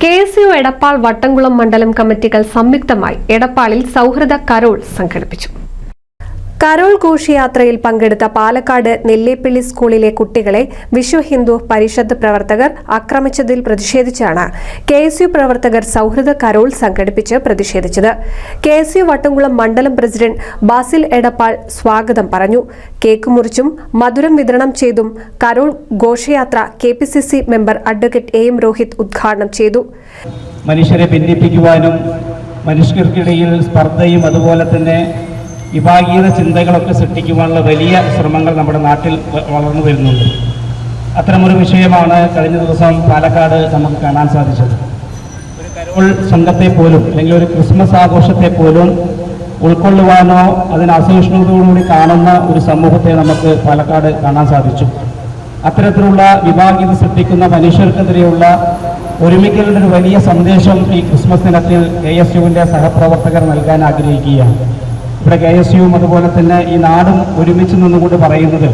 KSU Edappal Vattamkulam മണ്ഡലം കമ്മിറ്റികൾ സംയുക്തമായി എടപ്പാളിൽ സൗഹൃദ കരോൾ സംഘടിപ്പിച്ചു. കരോൾ ഘോഷയാത്രയിൽ പങ്കെടുത്ത പാലക്കാട് നെല്ലേപ്പള്ളി സ്കൂളിലെ കുട്ടികളെ വിശ്വ ഹിന്ദു പരിഷത്ത് പ്രവർത്തകർ ആക്രമിച്ചതിൽ പ്രതിഷേധിച്ചാണ് KSU പ്രവർത്തകർ സൗഹൃദ കരോൾ സംഘടിപ്പിച്ച് പ്രതിഷേധിച്ചത്. KSU വട്ടംകുളം മണ്ഡലം പ്രസിഡന്റ് ബാസിൽ എടപ്പാൾ സ്വാഗതം പറഞ്ഞു. കേക്ക് മുറിച്ചും മധുരം വിതരണം ചെയ്തും കരോൾ ഘോഷയാത്ര KPCC member advocate AM Rohit ഉദ്ഘാടനം ചെയ്തു. മനുഷ്യരെ ഭിന്നിപ്പിക്കുവാനും മനുഷ്യർക്കിടയിൽ സ്പർദ്ധയും അതുപോലെ തന്നെ വിഭാഗീയത ചിന്തകളൊക്കെ സൃഷ്ടിക്കുവാനുള്ള വലിയ ശ്രമങ്ങൾ നമ്മുടെ നാട്ടിൽ വളർന്നു വരുന്നുണ്ട്. അത്തരമൊരു വിഷയമാണ് കഴിഞ്ഞ ദിവസം പാലക്കാട് നമുക്ക് കാണാൻ സാധിച്ചത്. ഒരു കരോൾ സംഘത്തെ പോലും അല്ലെങ്കിൽ ഒരു ക്രിസ്മസ് ആഘോഷത്തെ പോലും ഉൾക്കൊള്ളുവാനോ അതിന് അസഹിഷ്ണുതയോടുകൂടി കാണുന്ന ഒരു സമൂഹത്തെ നമുക്ക് പാലക്കാട് കാണാൻ സാധിച്ചു. അത്തരത്തിലുള്ള വിഭാഗീയത സൃഷ്ടിക്കുന്ന മനുഷ്യർക്കെതിരെയുള്ള ഒരുമിക്കലിൻ്റെ ഒരു വലിയ സന്ദേശം ഈ ക്രിസ്മസ് ദിനത്തിൽ KSUവിൻ്റെ സഹപ്രവർത്തകർ നൽകാൻ ആഗ്രഹിക്കുകയാണ്. ഇവിടെ KSUവും അതുപോലെ തന്നെ ഈ നാടും ഒരുമിച്ച് നിന്നുകൊണ്ട് പറയുന്നത്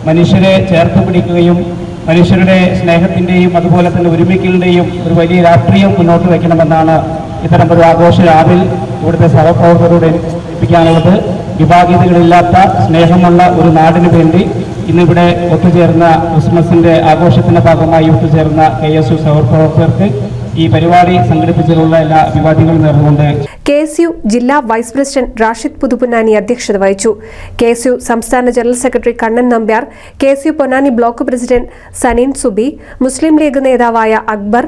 മനുഷ്യരെ ചേർത്ത് പിടിക്കുകയും മനുഷ്യരുടെ സ്നേഹത്തിൻ്റെയും അതുപോലെ തന്നെ ഒരുമിക്കലിൻ്റെയും ഒരു വലിയ രാഷ്ട്രീയം മുന്നോട്ട് വയ്ക്കണമെന്നാണ് ഇത്തരം ഒരു ആഘോഷ രാവിൽ ഇവിടുത്തെ സഹപ്രവർത്തകരോട് എനിക്ക് സൂചിപ്പിക്കാനുള്ളത്. വിഭാഗീയതകളില്ലാത്ത സ്നേഹമുള്ള ഒരു നാടിനു വേണ്ടി ഇന്നിവിടെ ഒത്തുചേർന്ന ക്രിസ്മസിൻ്റെ ആഘോഷത്തിൻ്റെ ഭാഗമായി ഒത്തുചേർന്ന KSU സഹപ്രവർത്തകർക്ക് ഈ പരിപാടി സംഘടിപ്പിച്ചതിലുള്ള എല്ലാ അഭിവാദ്യങ്ങളും നേർന്നുകൊണ്ട് KSU ജില്ലാ വൈസ് പ്രസിഡന്റ് റാഷിദ് പുതുപുന്നാനി അധ്യക്ഷത വഹിച്ചു. KSU സംസ്ഥാന general secretary Kannan Nambiar, KSU Ponnani block president Saneen Subi, Muslim League നേതാവായ അക്ബർ,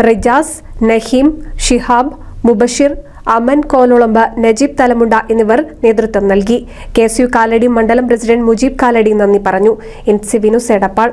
റിജാസ്, നഹീം, ഷിഹാബ്, മുബഷിർ, അമൻ കോലുളമ്പ്, നജീബ് തലമുണ്ട എന്നിവർ നേതൃത്വം നൽകി. KSU കാലടി മണ്ഡലം പ്രസിഡന്റ് മുജീബ് കാലടി നന്ദി പറഞ്ഞു. NC വിനുസ് എടപ്പാൾ.